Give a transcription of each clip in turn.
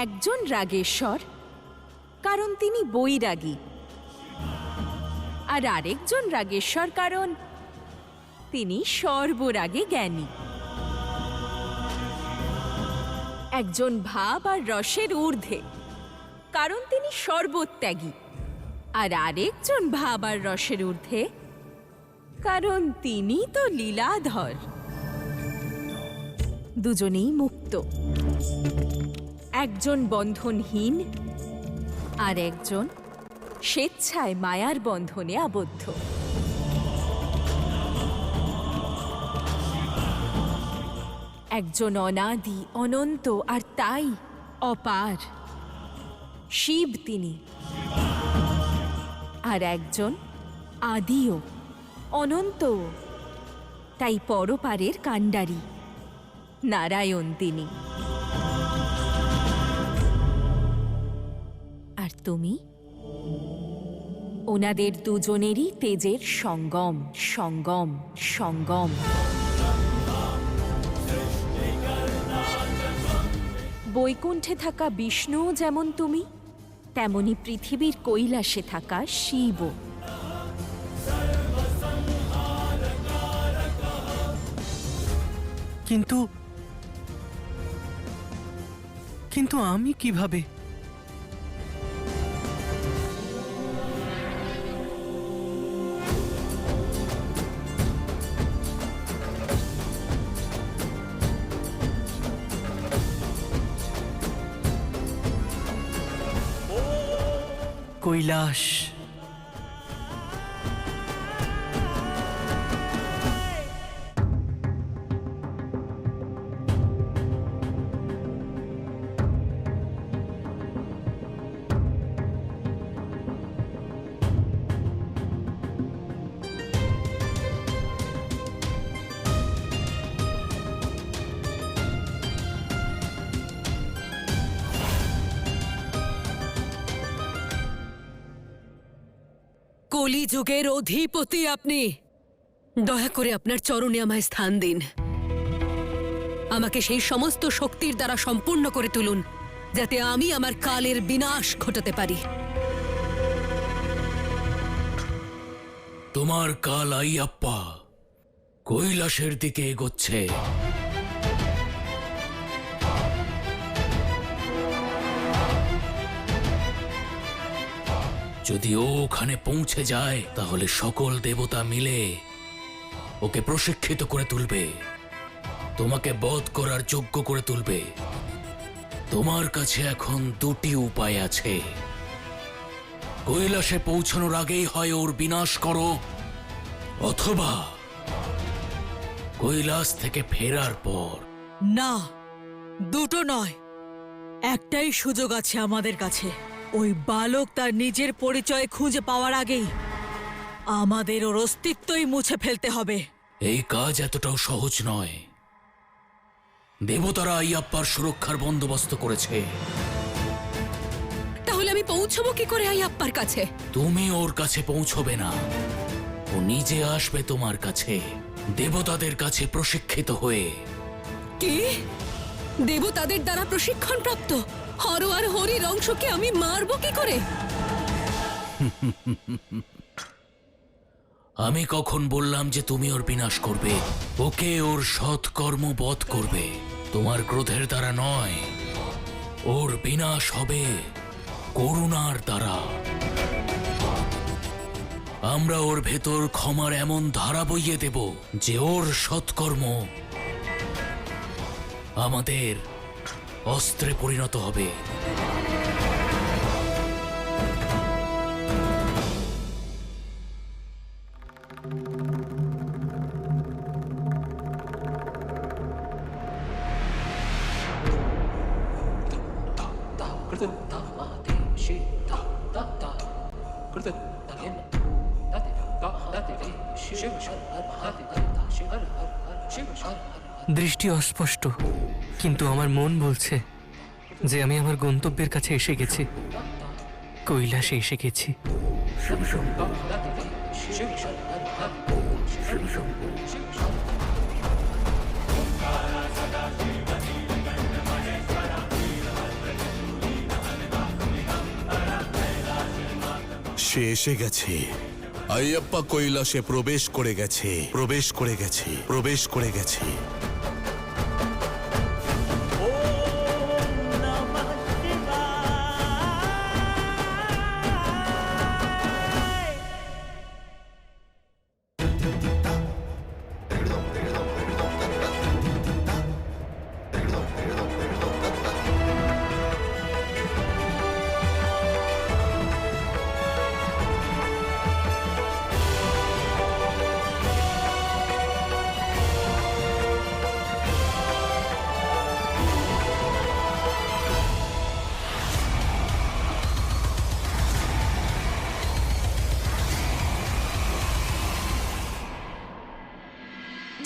একজন রাগেশ্বর, কারণ তিনি বৈরাগী, আর আরেকজন রাগেশ্বর কারণ তিনি সর্বরাগে জ্ঞানী। একজন ভাব আর রসের ঊর্ধ্বে, কারণ তিনি সর্বত্যাগী, আর আরেকজন ভাব আর রসের ঊর্ধ্বে, কারণ তিনি তো লীলাধর। দুজনেই মুক্ত, একজন বন্ধনহীন আর একজন স্বেচ্ছায় মায়ার বন্ধনে আবদ্ধ। একজন অনাদি অনন্ত আর তাই অপার, শিব তিনি, আর একজন আদিও অনন্ত, তাই পরপারের কাণ্ডারী, নারায়ণ তিনি। আর তুমি ওনাদের দুজনেরই তেজের সঙ্গম সঙ্গম সঙ্গম। বৈকুণ্ঠে থাকা বিষ্ণু যেমন তুমি, তেমনি পৃথিবীর কৈলাসে থাকা শিব। কিন্তু কিন্তু আমি কিভাবে? কৈলাস, কলিযুগের অধিপতি আপনি, দয়া করে আপনার চরণে আমায় স্থান দিন। আমাকে সেই সমস্ত শক্তির দ্বারা সম্পূর্ণ করে তুলুন, যাতে আমি আমার কালের বিনাশ ঘটাতে পারি। তোমার কাল আইয়াপ্পা কৈলাসের দিকে এগোচ্ছে। যদি ও ওখানে পৌঁছে যায়, তাহলে সকল দেবতা মিলে ওকে প্রশিক্ষিত করে তুলবে, তোমাকে বধ করার যোগ্য করে তুলবে। তোমার কাছে এখন দুটি উপায় আছে। কৈলাসে পৌঁছানোর আগেই হয় ওর বিনাশ করো, অথবা কৈলাস থেকে ফেরার পর। না, দুটো নয়, একটাই সুযোগ আছে আমাদের কাছে। ওই বালক তার নিজের পরিচয় খুঁজে পাওয়ার আগেই আমাদের ওর অস্তিত্বই মুছে ফেলতে হবে। এই কাজ এতটাও সহজ নয়। দেবতারা আইয়াপ্পার সুরক্ষার বন্দোবস্ত করেছে। তাহলে আমি পৌঁছবো কি করে আইয়াপ্পার কাছে? তুমি ওর কাছে পৌঁছবে না, ও নিজে আসবে তোমার কাছে, দেবতাদের কাছে প্রশিক্ষিত হয়ে। কি? দেবতাদের দ্বারা প্রশিক্ষণ প্রাপ্ত হর আর হরির অংশকে আমি মারবো কি করে? আমি কখন বললাম যে তুমি ওর বিনাশ করবে? ওকে ওর সৎকর্ম বধ করবে, তোমার ক্রোধের দ্বারা নয়। ওর বিনাশ হবে করুণার দ্বারা। আমরা ওর ভেতর ক্ষমার এমন ধারা বইয়ে দেব যে ওর সৎকর্ম আমাদের অস্ত্রে পরিণত হবে। দৃষ্টি অস্পষ্ট, কিন্তু আমার মন বলছে যে আমি আমার গন্তব্যের কাছে এসে গেছি, কৈলাসে এসে গেছি। সে এসে গেছে। আইয়াপ্পা কৈলাসে প্রবেশ করে গেছে, প্রবেশ করে গেছে, প্রবেশ করে গেছে।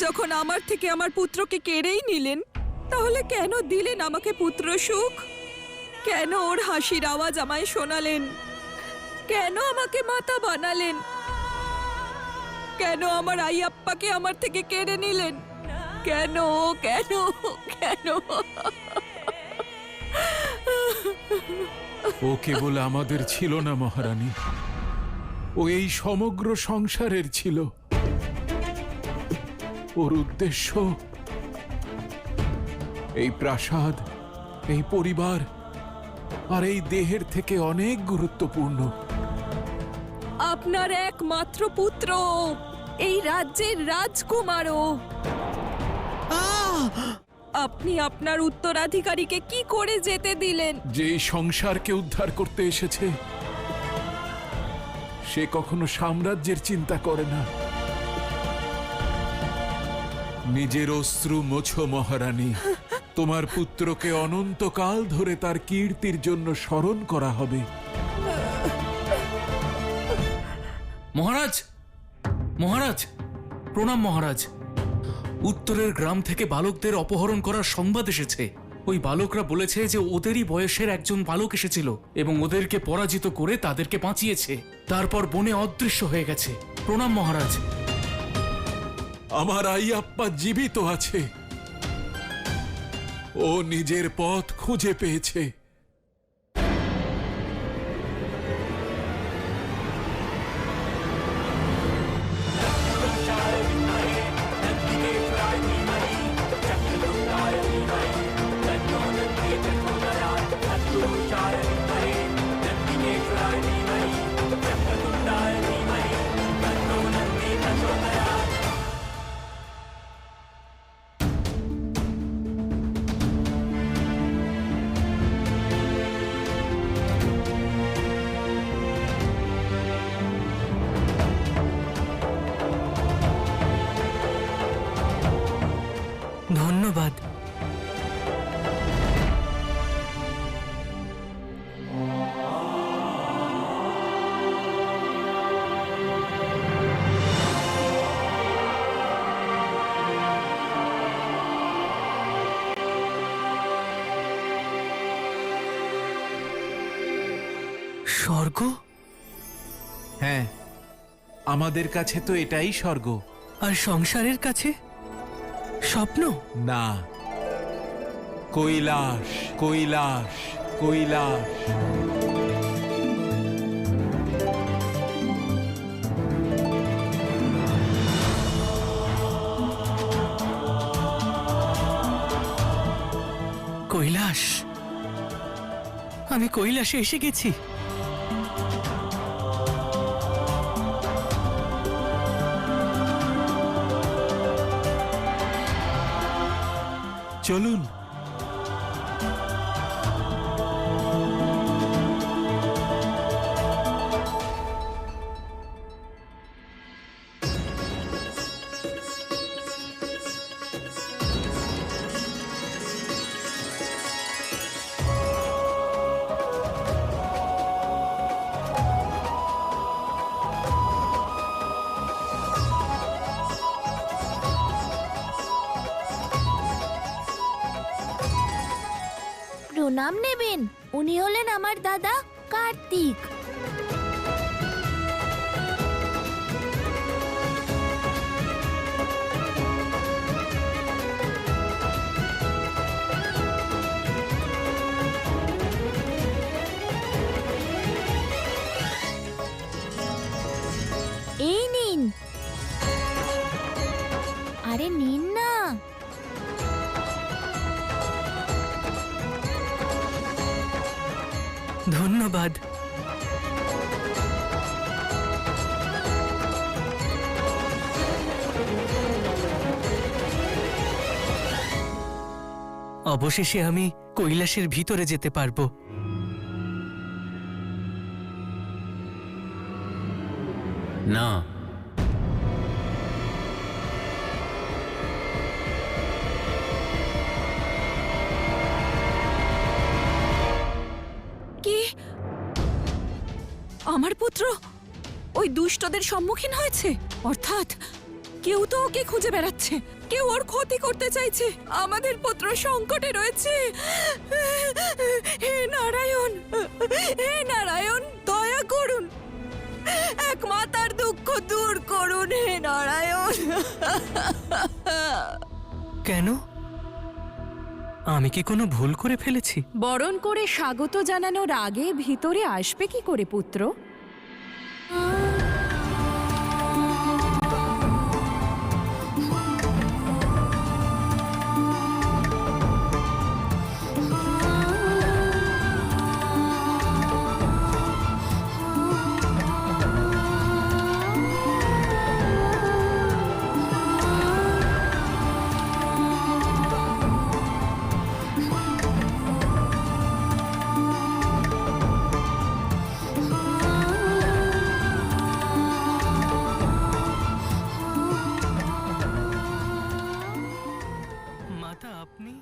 যখন আমার থেকে আমার পুত্রকে কেড়েই নিলেন, তাহলে কেন দিলেন আমাকে পুত্র সুখ? কেন ওর হাসির আওয়াজ আমায় শোনালেন? কেন আমাকে মাতা বানালেন? কেন আমার আইয়াপ্পাকে আমার থেকে কেড়ে নিলেন? কেন কেন কেন? ও কেবল আমাদের ছিল না মহারানী, ও এই সমগ্র সংসারের ছিল। ওর উদ্দেশ্য এই প্রাসাদ, এই পরিবার আর এই দেহের থেকে অনেক গুরুত্বপূর্ণ। আপনার একমাত্র পুত্র, এই রাজ্যের রাজকুমারও। আপনি আপনার উত্তরাধিকারীকে কি করে যেতে দিলেন? যে এই সংসারকে উদ্ধার করতে এসেছে, সে কখনো সাম্রাজ্যের চিন্তা করে না। নিজের অশ্রু মোছো মহারানী। তোমার পুত্রকে অনন্তকাল ধরে তার কীর্তির জন্য স্মরণ করা হবে। মহারাজ, মহারাজ, প্রণাম মহারাজ। উত্তরের গ্রাম থেকে বালকদের অপহরণ করার সংবাদ এসেছে। ওই বালকরা বলেছে যে ওদেরই বয়সের একজন বালক এসেছিল এবং ওদেরকে পরাজিত করে তাদেরকে বাঁচিয়েছে, তারপর বনে অদৃশ্য হয়ে গেছে। প্রণাম মহারাজ। আমার আইয়াপ্পা জীবিত আছে। ও নিজের পথ খুঁজে পেয়েছে। ধন্যবাদ। স্বর্গ? হ্যাঁ, আমাদের কাছে তো এটাই স্বর্গ। আর সংসারের কাছে স্বপ্ন? না, কৈলাস, কৈলাস, কৈলাস। কৈলাস? আমি কৈলাসে এসে গেছি। চলুন। প্রণাম নেবেন। উনি হলেন আমার দাদা কার্তিক। আরে নিন না। ধন্যবাদ। অবশেষে আমি কৈলাসের ভিতরে যেতে পারবো। না, কি আমার পুত্র ওই দুষ্টদের সম্মুখীন হয়েছে? অর্থাৎ কেউ তো ওকে খুঁজে বেড়াচ্ছে, কেউ ওর ক্ষতি করতে চাইছে। আমাদের পুত্র সংকটে রয়েছে। হে নারায়ণ, হে নারায়ণ, দয়া করুন, এক মাতার দুঃখ দূর করুন, হে নারায়ণ। কেন? আমি কি কোনো ভুল করে ফেলেছি? বরণ করে স্বাগত জানানোর আগে ভিতরে আসবে কি করে পুত্র? মাতা আপনি?